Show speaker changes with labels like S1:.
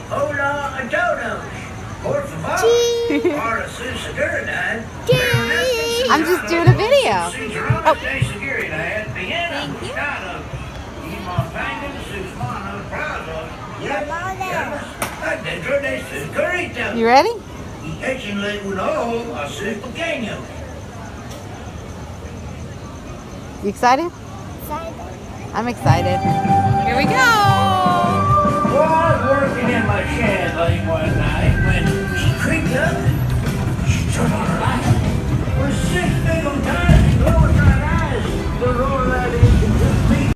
S1: Hola a todos. Por favor. Para su seguridad.
S2: I'm just doing a video. Oh. You ready? You excited? I'm excited. Here we go.